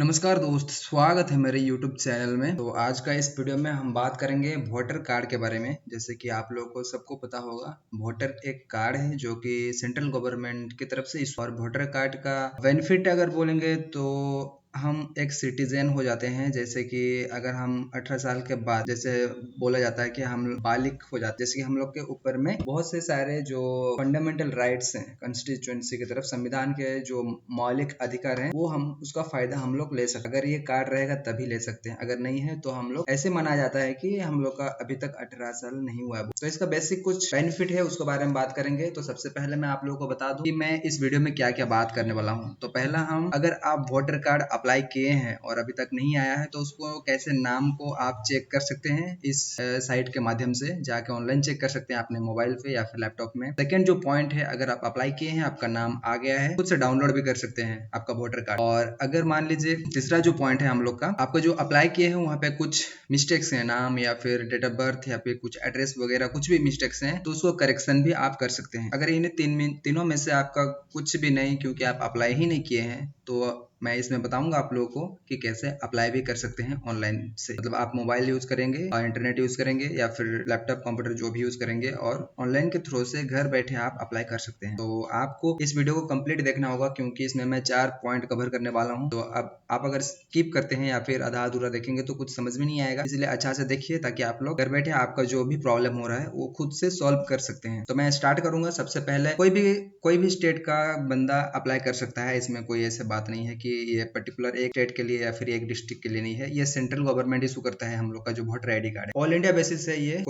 नमस्कार दोस्त, स्वागत है मेरे YouTube चैनल में। तो आज का इस वीडियो में हम बात करेंगे वोटर कार्ड के बारे में। जैसे कि आप लोगों को सबको पता होगा, वोटर एक कार्ड है जो कि सेंट्रल गवर्नमेंट की तरफ से और वोटर कार्ड का बेनिफिट अगर बोलेंगे तो हम एक सिटीजन हो जाते हैं। जैसे कि अगर हम 18 साल के बाद, जैसे बोला जाता है कि हम बालिग हो जाते हैं, जैसे कि हम लोग के ऊपर में बहुत से सारे जो फंडामेंटल राइट्स हैं कॉन्स्टिट्यूएंसी की तरफ, संविधान के जो मौलिक अधिकार हैं, वो हम उसका फायदा हम लोग ले सकते हैं। अगर ये कार्ड रहेगा तभी ले सकते हैं, अगर नहीं है तो हम लोग ऐसे माना जाता है कि हम लोग का अभी तक 18 साल नहीं हुआ है। तो इसका बेसिक कुछ बेनिफिट है, उसके बारे में बात करेंगे। तो सबसे पहले मैं आप लोगों को बता दूं कि मैं इस वीडियो में क्या क्या बात करने वाला हूँ। तो पहला, हम अगर आप वोटर कार्ड अप्लाई किए हैं और अभी तक नहीं आया है तो उसको कैसे, नाम को आप चेक कर सकते हैं इस साइट के माध्यम से, जाके ऑनलाइन चेक कर सकते हैं अपने मोबाइल पे या फिर लैपटॉप में। सेकंड जो पॉइंट है, अगर आप अप्लाई किए हैं, आपका नाम आ गया है, खुद से डाउनलोड भी कर सकते हैं आपका वोटर कार्ड। और अगर मान लीजिए तीसरा जो पॉइंट है हम लोग का, आपको जो अप्लाई किए हैं वहाँ पे कुछ मिस्टेक्स हैं, नाम या फिर डेट ऑफ बर्थ या फिर कुछ एड्रेस वगैरह कुछ भी मिस्टेक्स हैं, तो उसको करेक्शन भी आप कर सकते हैं। अगर इन्हें तीनों में से आपका कुछ भी नहीं, क्योंकि आप अप्लाई ही नहीं किए हैं, तो मैं इसमें बताऊंगा आप लोगों को कि कैसे अप्लाई भी कर सकते हैं ऑनलाइन से। मतलब आप मोबाइल यूज करेंगे और इंटरनेट यूज करेंगे या फिर लैपटॉप कंप्यूटर जो भी यूज करेंगे, और ऑनलाइन के थ्रू से घर बैठे आप अप्लाई कर सकते हैं। तो आपको इस वीडियो को कंप्लीट देखना होगा, क्योंकि इसमें मैं 4 पॉइंट कवर करने वाला हूँ। तो अब आप अगर स्किप करते हैं या फिर आधा अधूरा देखेंगे तो कुछ समझ में नहीं आएगा, इसलिए अच्छा से देखिए ताकि आप लोग घर बैठे आपका जो भी प्रॉब्लम हो रहा है वो खुद से सॉल्व कर सकते हैं। तो मैं स्टार्ट करूंगा। सबसे पहले कोई भी स्टेट का बंदा अप्लाई कर सकता है, इसमें कोई ऐसे बात नहीं है कि ये पर्टिकुलर एक स्टेट के लिए या फिर एक डिस्ट्रिक्ट के लिए नहीं है। ये सेंट्रल गवर्नमेंट इशू करता है हम लोग का जो वोटर आईडी कार्ड है। ऑल इंडिया बेसिस है ये,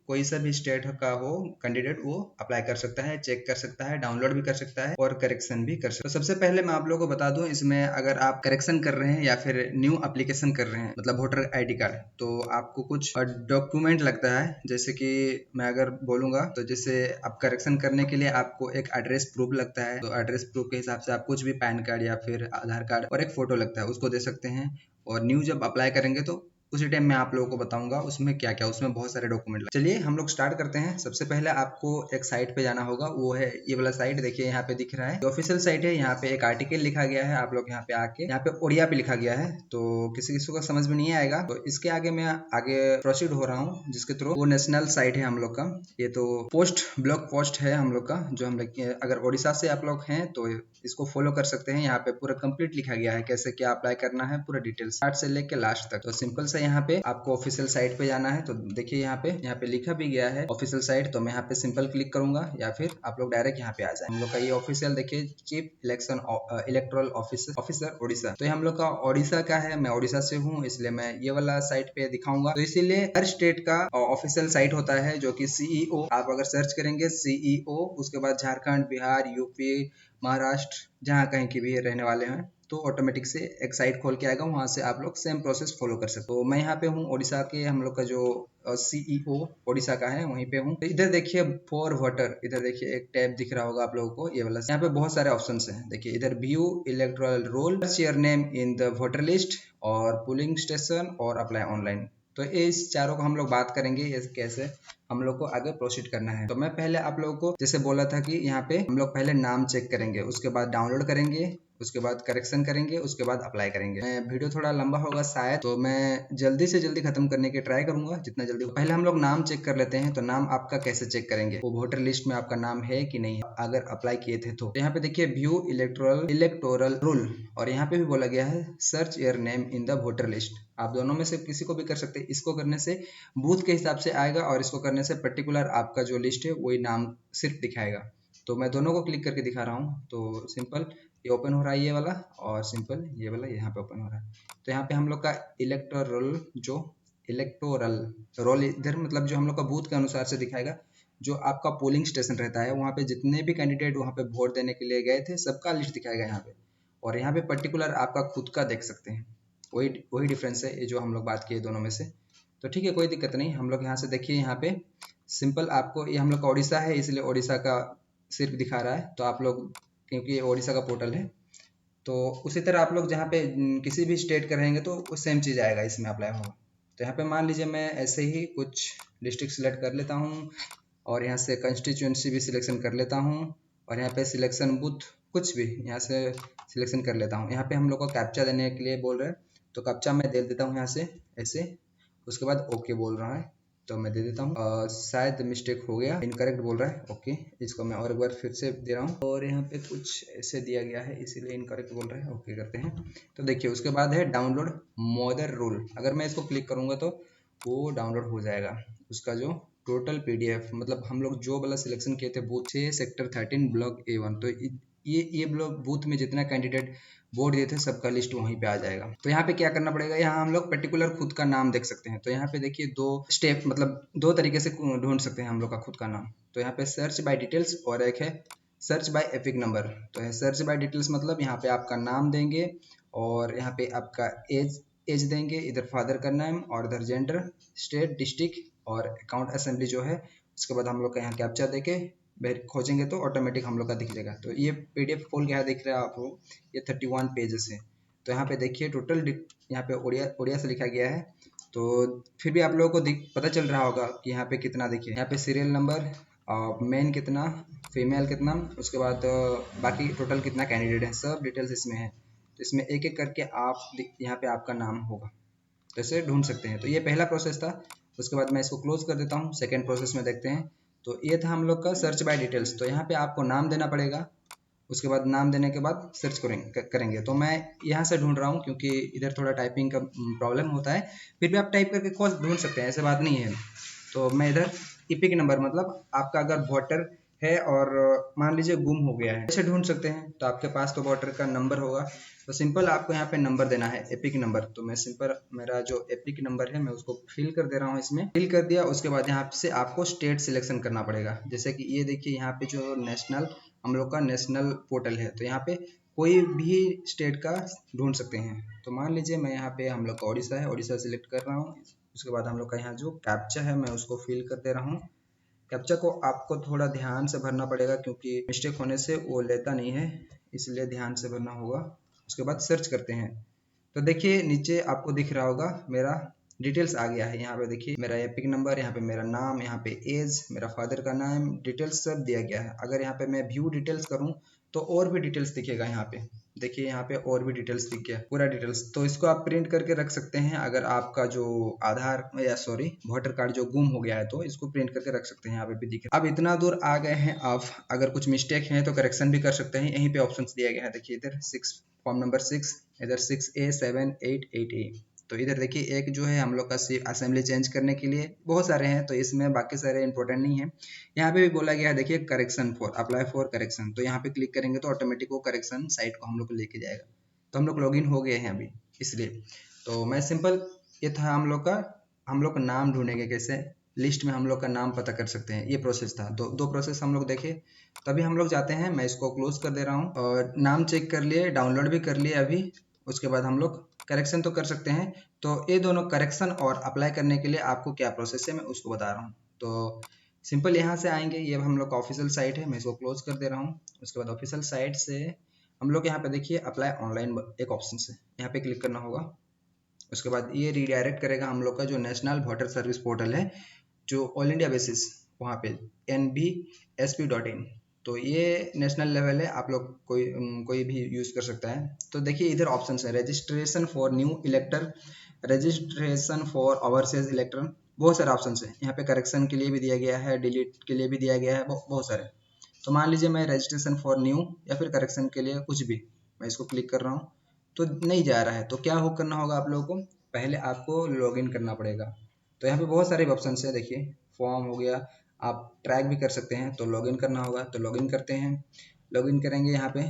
कोई सा भी स्टेट का हो कैंडिडेट वो अप्लाई कर सकता है, चेक कर सकता है, डाउनलोड भी कर सकता है और करेक्शन भी कर सकता है। तो सबसे पहले मैं आप लोगों को बता दूं, इसमें अगर आप करेक्शन कर रहे हैं या फिर न्यू एप्लीकेशन कर रहे हैं, मतलब वोटर आईडी कार्ड, तो आपको कुछ डॉक्यूमेंट लगता है। जैसे कि मैं अगर बोलूंगा तो जैसे आप करेक्शन करने के लिए आपको एक एड्रेस प्रूफ लगता है, तो एड्रेस प्रूफ के हिसाब से आप कुछ भी पैन कार्ड या फिर आधार कार्ड और एक फोटो लगता है, उसको दे सकते हैं। और न्यू जब अप्लाई करेंगे तो उसी टाइम मैं आप लोगों को बताऊंगा उसमें क्या क्या, उसमें बहुत सारे डॉक्यूमेंट। चलिए हम लोग स्टार्ट करते हैं। सबसे पहले आपको एक साइट पे जाना होगा, वो है ये वाला साइट। देखिए यहाँ पे दिख रहा है, ऑफिशियल साइट है। यहाँ पे एक आर्टिकल लिखा गया है, आप लोग यहाँ पे आके, यहाँ पे ओडिया पे लिखा गया है, तो किसी किसी को समझ में नहीं आएगा। तो इसके आगे मैं आगे प्रोसीड हो रहा हूँ, जिसके थ्रू वो नेशनल साइट है हम लोग का। ये तो पोस्ट ब्लॉग पोस्ट है हम लोग का, जो हम लोग अगर उड़ीसा से आप लोग हैं तो इसको फॉलो कर सकते हैं। यहाँ पे पूरा कंप्लीट लिखा गया है कैसे क्या अप्लाई करना है, पूरा डिटेल्स स्टार्ट से लेके लास्ट तक। तो सिंपल से यहाँ पे आपको ऑफिशियल साइट पे जाना है। तो देखिए यहाँ पे लिखा भी गया है ऑफिशियल साइट। तो मैं यहाँ पे सिंपल क्लिक करूंगा या फिर आप लोग डायरेक्ट यहाँ पे आ जाए। हम लोग का ये ऑफिशियल देखिए, chief election electoral officer Orissa. तो ये हम लोग का उड़ीसा का है, मैं उड़ीसा से हूँ, इसलिए मैं ये वाला साइट पे दिखाऊंगा। तो इसीलिए हर स्टेट का ऑफिशियल साइट होता है, जो कि सीईओ, आप अगर सर्च करेंगे सीईओ, उसके बाद झारखंड, बिहार, यूपी, महाराष्ट्र, जहाँ कहीं की भी रहने वाले हैं, तो ऑटोमेटिक से एक साइट खोल के आएगा, वहां से आप लोग सेम प्रोसेस फॉलो कर सकते हो। तो मैं यहाँ पे हूँ उड़ीसा के, हम लोग का जो सीईओ उड़ीसा का है वहीं पे हूँ। तो इधर देखिए फॉर वोटर, इधर देखिए एक टैब दिख रहा होगा आप लोगों को, ये वाला। यहाँ पे बहुत सारे ऑप्शन हैं। देखिए इधर view electoral roll, search your name in the voter list, और पोलिंग स्टेशन, और अप्लाई ऑनलाइन। तो इस चारों को हम लोग बात करेंगे, ये कैसे हम लोग को आगे प्रोसीड करना है। तो मैं पहले आप लोगों को जैसे बोला था कि यहाँ पे हम लोग पहले नाम चेक करेंगे, उसके बाद डाउनलोड करेंगे, उसके बाद करेक्शन करेंगे, उसके बाद अप्लाई करेंगे। वीडियो थोड़ा लंबा होगा शायद, तो मैं जल्दी से जल्दी खत्म करने की ट्राई करूंगा जितना जल्दी। पहले हम लोग नाम चेक कर लेते हैं। तो नाम आपका कैसे चेक करेंगे, वो वोटर लिस्ट में आपका नाम है कि नहीं, अगर अप्लाई किए थे तो यहाँ पे देखिए व्यू इलेक्टोरल रूल, और यहाँ पे भी बोला गया है search your name in the voter list. आप दोनों में से किसी को भी कर सकते हैं। इसको करने से बूथ के हिसाब से आएगा, और इसको करने से पर्टिकुलर आपका जो लिस्ट है वही नाम सिर्फ दिखाएगा। तो मैं दोनों को क्लिक करके दिखा रहा हूँ। तो सिंपल ये ओपन हो रहा है ये वाला, और सिंपल ये वाला यहाँ पे ओपन हो रहा है। तो यहाँ पे हम लोग का इलेक्टोरल रोल इधर, मतलब जो हम लोग का बूथ के अनुसार से दिखाएगा। जो आपका पोलिंग स्टेशन रहता है, वहाँ पे जितने भी कैंडिडेट वहाँ पे वोट देने के लिए गए थे, सबका लिस्ट दिखाएगा यहाँ पे। और यहाँ पे पर्टिकुलर आपका खुद का देख सकते हैं। वही डिफरेंस है ये जो हम लोग बात किए दोनों में से। तो ठीक है, कोई दिक्कत नहीं। हम लोग यहाँ से देखिए, यहाँ पे सिंपल आपको, ये हम लोग का उड़ीसा है इसलिए उड़ीसा का सिर्फ दिखा रहा है। तो आप लोग, क्योंकि ये उड़ीसा का पोर्टल है, तो उसी तरह आप लोग जहाँ पे किसी भी स्टेट का रहेंगे तो वो सेम चीज़ आएगा, इसमें अप्लाई होगा। तो यहाँ पे मान लीजिए मैं ऐसे ही कुछ डिस्ट्रिक्ट सिलेक्ट कर लेता हूँ, और यहाँ से कंस्टिट्यूंसी भी सिलेक्शन कर लेता हूँ, और यहाँ पे सिलेक्शन बूथ कुछ भी यहाँ से सिलेक्शन कर लेता हूँ। यहाँ पे हम लोग को कैप्चा देने के लिए बोल रहे हैं, तो कैप्चा मैं दे देता हूँ यहाँ से ऐसे। उसके बाद ओके बोल रहा है, तो मैं दे देता हूँ। शायद मिस्टेक हो गया, इनकरेक्ट बोल रहा है। ओके, इसको मैं और एक बार फिर से दे रहा हूँ, और यहाँ पे कुछ ऐसे दिया गया है इसीलिए इनकरेक्ट बोल रहा है। ओके करते हैं। तो देखिए उसके बाद है डाउनलोड मदर रूल। अगर मैं इसको क्लिक करूँगा तो वो डाउनलोड हो जाएगा, उसका जो टोटल पीडीएफ, मतलब हम लोग जो वाला सिलेक्शन किए थे बूथ 6 सेक्टर 13 ब्लॉक A1, तो ये ब्लॉक बूथ में जितना कैंडिडेट वोट दिए थे सबका लिस्ट वहीं पे आ जाएगा। तो यहाँ पे क्या करना पड़ेगा, यहाँ हम लोग पर्टिकुलर खुद का नाम देख सकते हैं। तो यहाँ पे देखिए दो स्टेप, मतलब दो तरीके से ढूंढ सकते हैं हम लोग का खुद का नाम। तो यहाँ पे सर्च बाय डिटेल्स और एक है सर्च बाय एपिक नंबर। तो है सर्च बाय डिटेल्स, मतलब यहाँ पे आपका नाम देंगे और यहाँ पे आपका एज देंगे, इधर फादर का नाम और इधर जेंडर, स्टेट, डिस्ट्रिक्ट और अकाउंट असेंबली जो है। उसके बाद हम लोग का यहाँ कैप्चा देके खोजेंगे तो ऑटोमेटिक हम लोग का दिख जाएगा। तो ये पीडीएफ खोल के यहाँ दिख रहा है आपको, ये 31 पेजेस है। तो यहाँ पे देखिए टोटल यहाँ पे ओडिया से लिखा गया है। तो फिर भी आप लोगों को पता चल रहा होगा कि यहाँ पे कितना, देखिए यहाँ पे सीरियल नंबर, मेन कितना, फीमेल कितना, उसके बाद बाकी टोटल कितना कैंडिडेट है, सब डिटेल्स इसमें है। तो इसमें एक एक करके आप यहाँ पे आपका नाम होगा, तो ऐसे ढूंढ सकते हैं। तो ये पहला प्रोसेस था। उसके बाद मैं इसको क्लोज कर देता हूँ। सेकेंड प्रोसेस में देखते हैं। तो ये था हम लोग का सर्च बाय डिटेल्स। तो यहाँ पे आपको नाम देना पड़ेगा, उसके बाद नाम देने के बाद सर्च करेंगे। तो मैं यहाँ से ढूंढ रहा हूँ क्योंकि इधर थोड़ा टाइपिंग का प्रॉब्लम होता है, फिर भी आप टाइप करके खुद ढूंढ सकते हैं, ऐसे बात नहीं है। तो मैं इधर इपिक नंबर, मतलब आपका अगर वोटर है और मान लीजिए गुम हो गया है, ऐसे ढूंढ सकते हैं। तो आपके पास तो वोटर का नंबर होगा, तो सिंपल आपको यहाँ पे नंबर देना है, एपिक नंबर। तो मैं सिंपल मेरा जो एपिक नंबर है मैं उसको फिल कर दे रहा हूँ, इसमें फिल कर दिया। उसके बाद यहाँ से आपको स्टेट सिलेक्शन करना पड़ेगा। जैसे कि ये देखिए यहाँ पे जो नेशनल, हम लोग का नेशनल पोर्टल है, तो यहाँ पे कोई भी स्टेट का ढूंढ सकते हैं। तो मान लीजिए मैं यहाँ पे हम लोग का ओडिशा है, ओडिशा सिलेक्ट कर रहा हूँ। उसके बाद हम लोग का यहाँ जो कैप्चा है मैं उसको फिल कर दे रहा हूँ। कैप्चा को आपको थोड़ा ध्यान से भरना पड़ेगा क्योंकि मिस्टेक होने से वो लेता नहीं है, इसलिए ध्यान से भरना होगा। उसके बाद सर्च करते हैं। तो देखिए नीचे आपको दिख रहा होगा मेरा डिटेल्स आ गया है। यहाँ पे देखिए मेरा एपिक नंबर, यहाँ पे मेरा नाम, यहाँ पे एज, मेरा फादर का नाम, डिटेल्स सब दिया गया है। अगर यहाँ पे मैं व्यू डिटेल्स करूँ तो और भी डिटेल्स दिखेगा। यहाँ पे देखिए यहाँ पे और भी डिटेल्स दिख गया, पूरा डिटेल्स। तो इसको आप प्रिंट करके रख सकते हैं। अगर आपका जो आधार या सॉरी वोटर कार्ड जो गुम हो गया है तो इसको प्रिंट करके रख सकते हैं, यहाँ पे भी दिख रहा है। अब इतना दूर आ गए हैं आप, अगर कुछ मिस्टेक है तो करेक्शन भी कर सकते हैं। यहीं पे ऑप्शन दिया गया है, देखिए इधर 6 फॉर्म नंबर 6, इधर 6A 7 8 8A। तो इधर देखिए एक जो है हम लोग का असेंबली चेंज करने के लिए, बहुत सारे हैं तो इसमें बाकी सारे इंपॉर्टेंट नहीं है। यहाँ पे भी बोला गया है देखिए correction for, apply for correction. तो यहाँ पे क्लिक करेंगे तो ऑटोमेटिक वो करेक्शन साइट को हम लोग को लेके जाएगा। तो हम लोग लॉगिन हो गए हैं अभी, इसलिए तो मैं सिंपल, ये था हम लोग का नाम ढूंढेंगे कैसे, लिस्ट में हम लोग का नाम पता कर सकते हैं। ये प्रोसेस था, दो प्रोसेस हम लोग देखे। तभी हम लोग जाते हैं, मैं इसको क्लोज कर दे रहा हूँ और नाम चेक कर लिए, डाउनलोड भी कर लिए अभी। उसके बाद हम लोग करेक्शन तो कर सकते हैं। तो ये दोनों करेक्शन और अप्लाई करने के लिए आपको क्या प्रोसेस है मैं उसको बता रहा हूँ। तो सिंपल यहाँ से आएंगे, ये हम लोग का ऑफिशियल साइट है, मैं इसको क्लोज कर दे रहा हूँ। उसके बाद ऑफिशियल साइट से हम लोग यहाँ पे देखिए अप्लाई ऑनलाइन एक ऑप्शन से यहाँ पे क्लिक करना होगा। उसके बाद ये रिडायरेक्ट करेगा हम लोग का जो नेशनल वोटर सर्विस पोर्टल है, जो ऑल इंडिया बेसिस वहाँ पे nbsp.in। तो ये नेशनल लेवल है, आप लोग कोई भी यूज़ कर सकता है। तो देखिए इधर ऑप्शन है, registration for new इलेक्टर, registration for overseas इलेक्टर, बहुत सारे ऑप्शन है। यहाँ पे करेक्शन के लिए भी दिया गया है, डिलीट के लिए भी दिया गया है, बहुत सारे। तो मान लीजिए मैं रजिस्ट्रेशन फॉर न्यू या फिर करेक्शन के लिए कुछ भी, मैं इसको क्लिक कर रहा हूँ तो नहीं जा रहा है। तो क्या करना होगा आप लोगों को, पहले आपको लॉगिन करना पड़ेगा। तो यहाँ पे बहुत सारे ऑप्शन है, देखिए फॉर्म हो गया, आप ट्रैक भी कर सकते हैं। तो लॉगिन करना होगा, तो लॉगिन करते हैं। लॉगिन करेंगे यहाँ पे,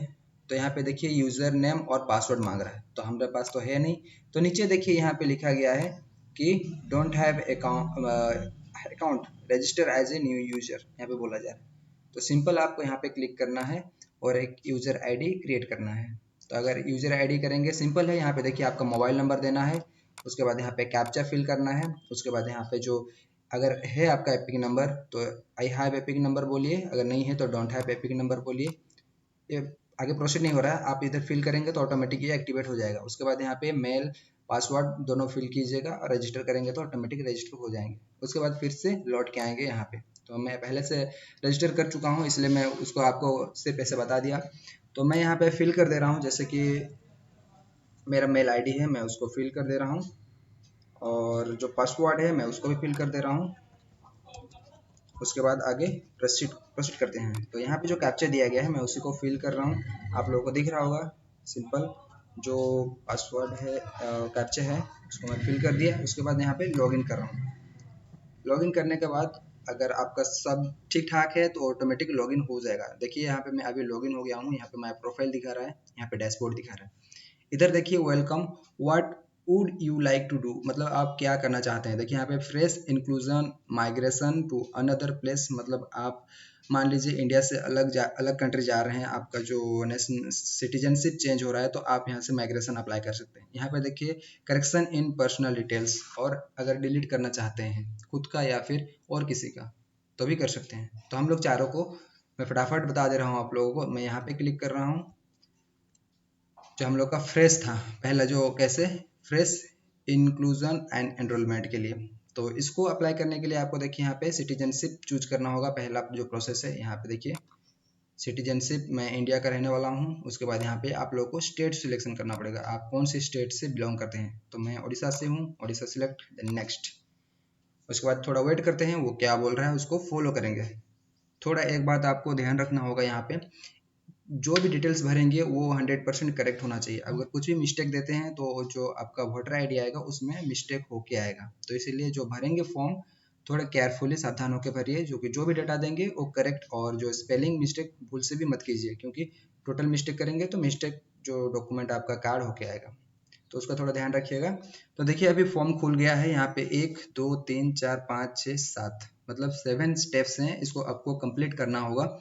तो यहाँ पे देखिए यूज़र नेम और पासवर्ड मांग रहा है, तो हमारे पास तो है नहीं। तो नीचे देखिए यहाँ पे लिखा गया है कि don't have account register as a new user, यहाँ पे बोला जा रहा है। तो सिंपल आपको यहाँ पे क्लिक करना है और एक यूज़र आईडी क्रिएट करना है। तो अगर यूज़र आईडी करेंगे, सिंपल है, यहाँ पे देखिए आपका मोबाइल नंबर देना है। उसके बाद यहाँ पे कैप्चा फिल करना है। उसके बाद यहाँ पे जो अगर है आपका एपिक नंबर तो आई हैव एपिक नंबर बोलिए, अगर नहीं है तो डोंट हैव एपिक नंबर बोलिए। ये आगे प्रोसीड नहीं हो रहा है, आप इधर फिल करेंगे तो ऑटोमेटिक ये एक्टिवेट हो जाएगा। उसके बाद यहाँ पे मेल पासवर्ड दोनों फिल कीजिएगा और रजिस्टर करेंगे तो ऑटोमेटिक रजिस्टर हो जाएंगे। उसके बाद फिर से लौट के आएंगे यहाँ पे। तो मैं पहले से रजिस्टर कर चुका हूँ इसलिए मैं उसको आपको सिर्फ ऐसे बता दिया। तो मैं यहाँ पे फिल कर दे रहा हूँ, जैसे कि मेरा मेल आईडी है मैं उसको फिल कर दे रहा हूँ, और जो पासवर्ड है मैं उसको भी फिल कर दे रहा हूँ। उसके बाद आगे प्रोसीड प्रोसीड करते हैं। तो यहाँ पे जो कैप्चा दिया गया है मैं उसी को फिल कर रहा हूँ, आप लोगों को दिख रहा होगा। सिंपल जो पासवर्ड है कैप्चा है उसको मैं फिल कर दिया। उसके बाद यहाँ पे लॉगिन कर रहा हूँ। लॉगिन करने के बाद अगर आपका सब ठीक ठाक है तो ऑटोमेटिक लॉगिन हो जाएगा। देखिए यहाँ पे मैं अभी लॉगिन हो गया हूँ। यहाँ पे माय प्रोफाइल दिखा रहा है, यहाँ पे डैशबोर्ड दिखा रहा है। इधर देखिए welcome, what would you like to do, मतलब आप क्या करना चाहते हैं। देखिए यहाँ पे fresh inclusion migration to another place, मतलब आप मान लीजिए इंडिया से अलग कंट्री जा रहे हैं, आपका जो नेशन सिटीजनशिप चेंज हो रहा है, तो आप यहाँ से माइग्रेशन अप्लाई कर सकते हैं। यहाँ पे देखिए करेक्शन इन पर्सनल डिटेल्स, और अगर डिलीट करना चाहते हैं खुद का या फिर और किसी का तो भी कर सकते हैं। तो हम लोग चारों को मैं फटाफट बता दे रहा हूँ आप लोगों को। मैं यहाँ पे क्लिक कर रहा हूँ। जो हम लोग का फ्रेश था पहला, जो कैसे फ्रेश इंक्लूजन एंड एनरोलमेंट के लिए, तो इसको अप्लाई करने के लिए आपको देखिए यहाँ पे सिटीजनशिप चूज करना होगा। पहला जो प्रोसेस है यहाँ पे देखिए सिटीजनशिप, मैं इंडिया का रहने वाला हूँ। उसके बाद यहाँ पे आप लोगों को स्टेट सिलेक्शन करना पड़ेगा, आप कौन सी स्टेट से बिलोंग करते हैं। तो मैं उड़ीसा से हूँ, उड़ीसा सिलेक्ट, देन नेक्स्ट। उसके बाद थोड़ा वेट करते हैं, वो क्या बोल रहा है उसको फॉलो करेंगे। थोड़ा एक बात आपको ध्यान रखना होगा, यहाँ पे जो भी डिटेल्स भरेंगे वो 100% करेक्ट होना चाहिए। अगर कुछ भी मिस्टेक देते हैं तो जो आपका वोटर आईडी आएगा उसमें मिस्टेक होके आएगा। तो इसीलिए जो भरेंगे फॉर्म थोड़ा केयरफुली सावधान होकर भरिए, जो कि जो भी डाटा देंगे वो करेक्ट, और जो स्पेलिंग मिस्टेक भूल से भी मत कीजिए, क्योंकि टोटल मिस्टेक करेंगे तो मिस्टेक जो डॉक्यूमेंट आपका कार्ड होके आएगा, तो उसका थोड़ा ध्यान रखिएगा। तो देखिए अभी फॉर्म खुल गया है। यहाँ पे 1 2 3 4 5 6 7 मतलब 7 स्टेप्स हैं, इसको आपको कंप्लीट करना होगा।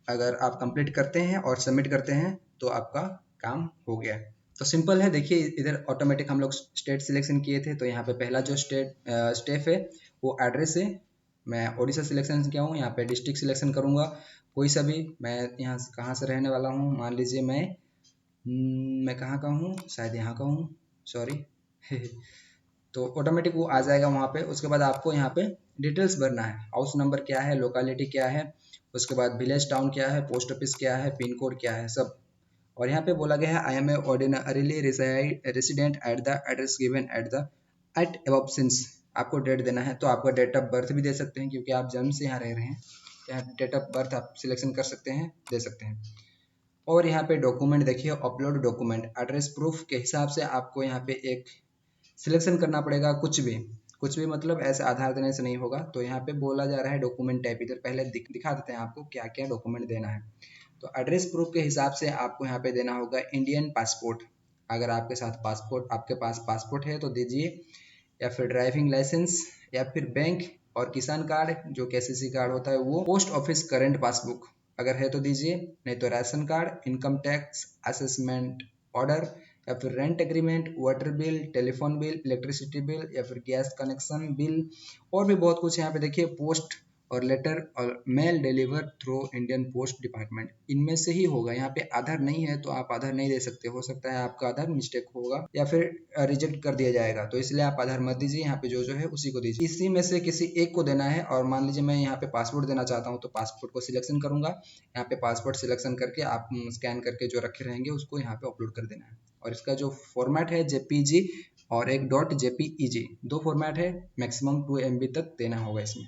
अगर आप कंप्लीट करते हैं और सबमिट करते हैं तो आपका काम हो गया। तो सिंपल है। देखिए इधर ऑटोमेटिक हम लोग स्टेट सिलेक्शन किए थे, तो यहाँ पे पहला जो स्टेप है वो एड्रेस है। मैं उड़ीसा सिलेक्शन किया हूँ, यहाँ पे डिस्ट्रिक्ट सिलेक्शन करूँगा कोई सा भी। मैं यहाँ कहाँ से रहने वाला हूँ, मान लीजिए मैं कहाँ का हूँ, शायद यहाँ का हूँ, सॉरी तो ऑटोमेटिक वो आ जाएगा वहाँ पे। उसके बाद आपको यहाँ पे डिटेल्स भरना है, हाउस नंबर क्या है, लोकेलिटी क्या है, उसके बाद विलेज टाउन क्या है, पोस्ट ऑफिस क्या है, पिन कोड क्या है, सब। और यहाँ पे बोला गया है I am a ordinarily resident at the address given at above since, आपको डेट देना है। तो आपका डेट ऑफ बर्थ भी दे सकते हैं, क्योंकि आप जन्म से यहाँ रह रहे हैं। यहाँ डेट ऑफ बर्थ आप सिलेक्शन कर सकते हैं, दे सकते हैं। और यहाँ पे डॉक्यूमेंट देखिए, अपलोड डॉक्यूमेंट, एड्रेस प्रूफ के हिसाब से आपको यहाँ पे एक सिलेक्शन करना पड़ेगा। कुछ भी मतलब ऐसे आधार देने से नहीं होगा। तो यहाँ पे बोला जा रहा है डॉक्यूमेंट टाइप, इधर पहले दिखा देते हैं आपको क्या क्या डॉक्यूमेंट देना है। तो एड्रेस प्रूफ के हिसाब से आपको यहाँ पे देना होगा इंडियन पासपोर्ट, अगर आपके साथ पासपोर्ट, आपके पास पासपोर्ट है तो दीजिए, या फिर ड्राइविंग लाइसेंस, या फिर बैंक और किसान कार्ड जो केसीसी कार्ड होता है वो, पोस्ट ऑफिस करंट पासबुक अगर है तो दीजिए, नहीं तो ration card, income tax assessment order, या फिर rent agreement, water bill, telephone bill, electricity bill, या फिर गैस कनेक्शन बिल, और भी बहुत कुछ। यहाँ पे देखिए पोस्ट और लेटर और mail deliver through Indian post department, इनमें से ही होगा। यहाँ पे आधार नहीं है तो आप आधार नहीं दे सकते, हो सकता है आपका आधार मिस्टेक होगा या फिर रिजेक्ट कर दिया जाएगा, तो इसलिए आप आधार मत दीजिए। यहाँ पे जो है उसी को दीजिए, इसी में से किसी एक को देना है। और मान लीजिए मैं यहाँ पे पासपोर्ट देना चाहता हूँ तो पासपोर्ट को सिलेक्शन करूंगा। यहाँ पे पासपोर्ट सिलेक्शन करके आप स्कैन करके जो रखे रहेंगे उसको यहाँ पे अपलोड कर देना है। और इसका जो फॉर्मेट है जेपीजी और एक .jpeg, दो फॉर्मेट है, मैक्सिमम 2 MB तक देना होगा इसमें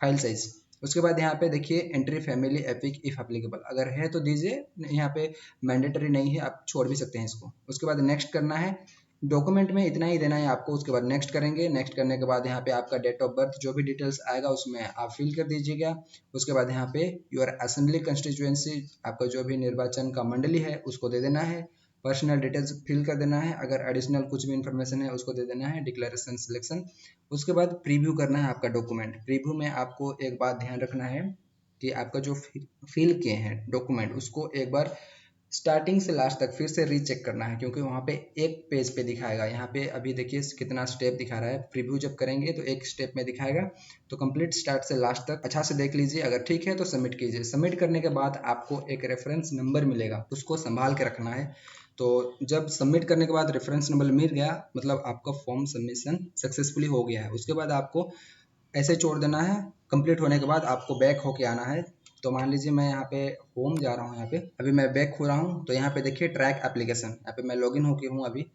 फाइल साइज। उसके बाद यहाँ पे देखिए entry family epic if applicable, अगर है तो दीजिए, यहाँ पे मैंडेटरी नहीं है, आप छोड़ भी सकते हैं इसको। उसके बाद नेक्स्ट करना है। डॉक्यूमेंट में इतना ही देना है आपको। उसके बाद नेक्स्ट करेंगे। नेक्स्ट करने के बाद यहाँ पे आपका डेट ऑफ बर्थ जो भी डिटेल्स आएगा उसमें आप फिल कर दीजिएगा। उसके बाद यहाँ पे योर असेंबली कंस्टिट्यूएंसी, आपका जो भी निर्वाचन का मंडली है उसको दे देना है। पर्सनल डिटेल्स फिल कर देना है, अगर एडिशनल कुछ भी इन्फॉर्मेशन है उसको दे देना है, डिक्लेरेशन सिलेक्शन। उसके बाद प्रीव्यू करना है आपका डॉक्यूमेंट। प्रीव्यू में आपको एक बात ध्यान रखना है कि आपका जो फिल किए हैं डॉक्यूमेंट उसको एक बार स्टार्टिंग से लास्ट तक फिर से रीचेक करना है, क्योंकि वहाँ पे एक पेज पे दिखाएगा। यहाँ पे अभी देखिए कितना स्टेप दिखा रहा है। प्रीव्यू जब करेंगे तो एक स्टेप में दिखाएगा, तो कंप्लीट स्टार्ट से लास्ट तक अच्छा से देख लीजिए। अगर ठीक है तो सबमिट कीजिए। सबमिट करने के बाद आपको एक रेफरेंस नंबर मिलेगा, उसको संभाल के रखना है। तो जब सबमिट करने के बाद रेफरेंस नंबर मिल गया मतलब आपका फॉर्म सबमिशन सक्सेसफुली हो गया है। उसके बाद आपको ऐसे छोड़ देना है। कंप्लीट होने के बाद आपको बैक होके आना है। तो मान लीजिए मैं यहाँ पे होम जा रहा हूँ, यहाँ पे अभी मैं बैक हो रहा हूँ, तो यहाँ पे देखिए ट्रैक एप्लीकेशन, यहाँ पे मैं लॉगिन होके हूँ अभी।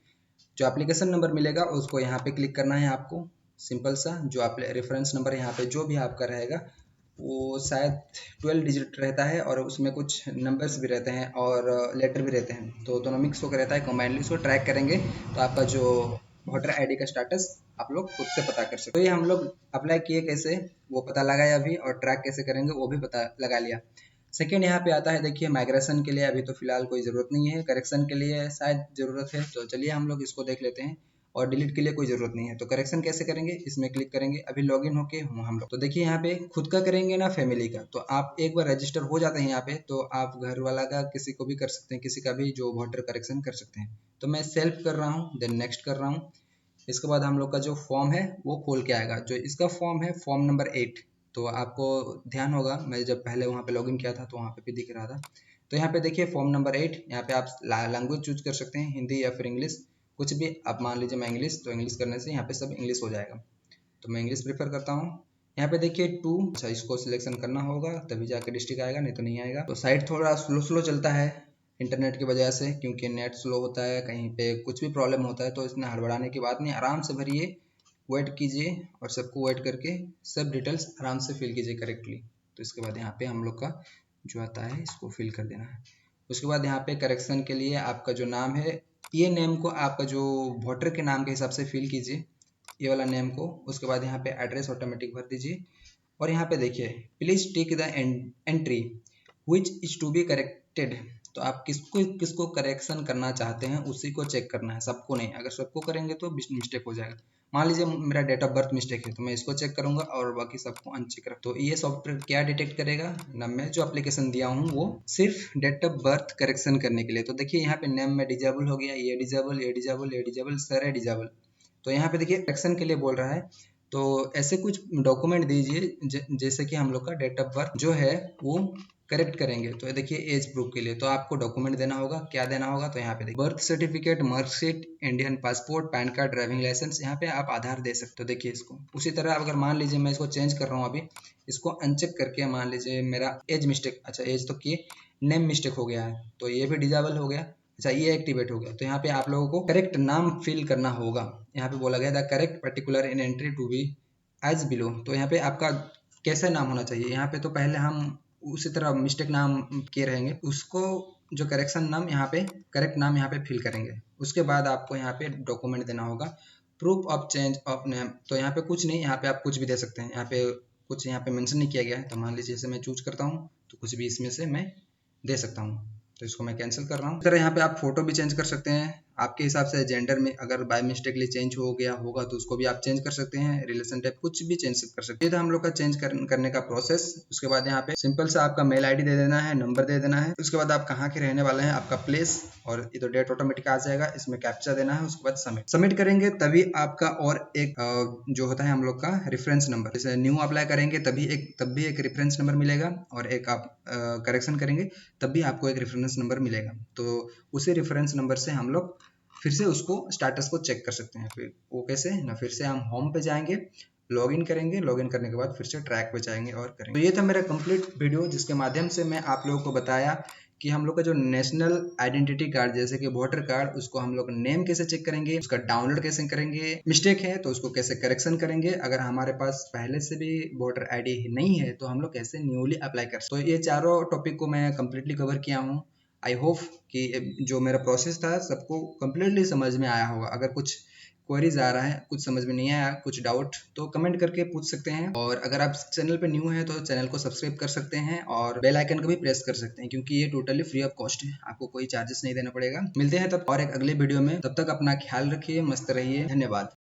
जो एप्लीकेशन नंबर मिलेगा उसको यहाँ पे क्लिक करना है आपको, सिंपल सा। जो आप रेफरेंस नंबर यहाँ पे जो भी आपका रहेगा वो शायद 12 डिजिट रहता है और उसमें कुछ नंबर्स भी रहते हैं और लेटर भी रहते हैं, तो दोनों मिक्स होकर रहता है कंबाइनली। उसको ट्रैक करेंगे तो आपका जो वोटर आईडी का स्टेटस आप लोग खुद से पता कर सकते हो। तो ये हम लोग अप्लाई किए कैसे वो पता लगाया अभी, और ट्रैक कैसे करेंगे वो भी पता लगा लिया। सेकेंड यहाँ पे आता है देखिए माइग्रेशन के लिए अभी तो फिलहाल कोई ज़रूरत नहीं है, करेक्शन के लिए शायद ज़रूरत है, तो चलिए हम लोग इसको देख लेते हैं। और डिलीट के लिए कोई ज़रूरत नहीं है। तो करेक्शन कैसे करेंगे, इसमें क्लिक करेंगे। अभी लॉगिन होके हूँ हम लोग, तो देखिए यहाँ पे खुद का करेंगे ना फैमिली का, तो आप एक बार रजिस्टर हो जाते हैं यहाँ पे तो आप घर वाला का किसी को भी कर सकते हैं, किसी का भी जो वोटर करेक्शन कर सकते हैं। तो मैं सेल्फ कर रहा हूँ, देन नेक्स्ट कर रहा हूँ। इसके बाद हम लोग का जो फॉर्म है वो खोल के आएगा। जो इसका फॉर्म है फॉर्म नंबर 8। तो आपको ध्यान होगा मैं जब पहले वहाँ पे लॉगिन किया था तो वहाँ पे भी दिख रहा था। तो यहाँ पे देखिए फॉर्म नंबर 8, यहाँ पे आप लैंग्वेज चूज कर सकते हैं, हिंदी या फिर इंग्लिश, कुछ भी। आप मान लीजिए मैं इंग्लिश, तो इंग्लिश करने से यहाँ पे सब इंग्लिश हो जाएगा, तो मैं इंग्लिश प्रेफर करता हूँ। यहाँ पे देखिए 2, अच्छा इसको सिलेक्शन करना होगा तभी जाके डिस्ट्रिक्ट आएगा, नहीं तो नहीं आएगा। तो साइट थोड़ा स्लो स्लो चलता है इंटरनेट की वजह से, क्योंकि नेट स्लो होता है, कहीं पे कुछ भी प्रॉब्लम होता है, तो इसमें हड़बड़ाने की बात नहीं, आराम से भरिए, वेट कीजिए और सबको वेट करके सब डिटेल्स आराम से फिल कीजिए करेक्टली। तो इसके बाद यहाँ पे हम लोग का जो आता है इसको फिल कर देना है। उसके बाद यहाँ पे करेक्शन के लिए आपका जो नाम है, ये नेम को आपका जो वोटर के नाम के हिसाब से फिल कीजिए, ये वाला नेम को। उसके बाद यहाँ पे एड्रेस ऑटोमेटिक भर दीजिए। और यहाँ पे देखिए please tick the entry which is to be corrected. तो आप किसको किसको करेक्शन करना चाहते हैं उसी को चेक करना है, सबको नहीं। अगर सबको करेंगे तो मिस्टेक हो जाएगा। मान लीजिए मेरा डेट ऑफ बर्थ मिस्टेक है तो मैं इसको चेक करूंगा और बाकी सबको अनचेक रख। तो ये सॉफ्टवेयर क्या डिटेक्ट करेगा ना, मैं जो एप्लीकेशन दिया हूँ वो सिर्फ डेट ऑफ बर्थ करेक्शन करने के लिए। तो देखिए यहाँ पे नेम में डिजेबल हो गया, ये डिजेबल, ये डिजेबल, ये डिजेबल, सारे डिजेबल। तो यहाँ पे देखिए करेक्शन के लिए बोल रहा है, तो ऐसे कुछ डॉक्यूमेंट दीजिए जैसे कि हम लोग का डेट ऑफ बर्थ जो है वो करेक्ट करेंगे। तो देखिए एज प्रूफ के लिए तो आपको डॉक्यूमेंट देना होगा, क्या देना होगा, तो यहाँ पे देखिए birth certificate, marksheet, Indian passport, PAN card, driving licence, यहाँ पे आप आधार दे सकते हो। देखिए इसको उसी तरह अगर मान लीजिए मैं इसको चेंज कर रहा हूँ अभी, इसको अनचेक करके मान लीजिए मेरा एज मिस्टेक, अच्छा एज तो किए, नेम मिस्टेक हो गया है तो ये भी डिजेबल हो गया, अच्छा ये एक्टिवेट हो गया। तो यहाँ पे आप लोगों को करेक्ट नाम फिल करना होगा। यहाँ पे बोला गया the correct particular in entry to be as below. तो यहाँ पे आपका कैसा नाम होना चाहिए, यहाँ पे तो पहले हम उसी तरह मिस्टेक नाम किए रहेंगे, उसको जो करेक्शन नाम यहाँ पे करेक्ट नाम यहाँ पे फिल करेंगे। उसके बाद आपको यहाँ पे डॉक्यूमेंट देना होगा, proof of change of name. तो यहाँ पे कुछ नहीं, यहाँ पे आप कुछ भी दे सकते हैं, यहाँ पे कुछ यहाँ पे मेंशन नहीं किया गया है। तो मान लीजिए जैसे मैं चूज करता हूँ तो कुछ भी इसमें से मैं दे सकता हूँ, तो इसको मैं कैंसिल कर रहा हूँ। इस तरह यहाँ पे आप फोटो भी चेंज कर सकते हैं आपके हिसाब से। जेंडर में अगर बाय मिस्टेकली चेंज हो गया होगा तो उसको भी आप चेंज कर सकते हैं। रिलेशन टाइप कुछ भी चेंज कर सकते हैं। ये था हम लोग का चेंज करने का प्रोसेस। उसके बाद यहाँ पे सिंपल सा आपका मेल आईडी दे देना है, नंबर दे देना है। उसके बाद आप कहाँ के रहने वाले हैं, आपका प्लेस, और ये तो डेट ऑटोमेटिक आ जाएगा, इसमें कैप्चा देना है। उसके बाद सबमिट करेंगे तभी आपका और एक जो होता है हम लोग का रेफरेंस नंबर, जैसे न्यू अप्लाई करेंगे तब भी एक रेफरेंस नंबर मिलेगा, और एक आप करेक्शन करेंगे तब भी आपको एक रेफरेंस नंबर मिलेगा। तो उसी रेफरेंस नंबर से हम लोग फिर से उसको स्टेटस को चेक कर सकते हैं। फिर वो कैसे ना, फिर से हम होम पे जाएंगे, लॉगिन करेंगे, लॉगिन करने के बाद फिर से ट्रैक पे जाएंगे और करेंगे। तो ये था मेरा कंप्लीट वीडियो जिसके माध्यम से मैं आप लोगों को बताया कि हम लोग का जो नेशनल आइडेंटिटी कार्ड जैसे कि वोटर कार्ड, उसको हम लोग नेम कैसे चेक करेंगे, उसका डाउनलोड कैसे करेंगे, मिस्टेक है तो उसको कैसे करेक्शन करेंगे, अगर हमारे पास पहले से भी वोटर आईडी नहीं है तो हम लोग कैसे न्यूली अप्लाई कर सकते। तो ये चारों टॉपिक को मैं कंप्लीटली कवर किया हूँ। आई होप कि जो मेरा प्रोसेस था सबको कंप्लीटली समझ में आया होगा। अगर कुछ क्वेरीज आ रहा है, कुछ समझ में नहीं आया, कुछ डाउट, तो कमेंट करके पूछ सकते हैं। और अगर आप चैनल पे न्यू हैं तो चैनल को सब्सक्राइब कर सकते हैं और बेल आइकन को भी प्रेस कर सकते हैं, क्योंकि ये टोटली फ्री ऑफ कॉस्ट है, आपको कोई चार्जेस नहीं देना पड़ेगा। मिलते हैं तब और एक अगले वीडियो में, तब तक अपना ख्याल रखिए, मस्त रहिए, धन्यवाद।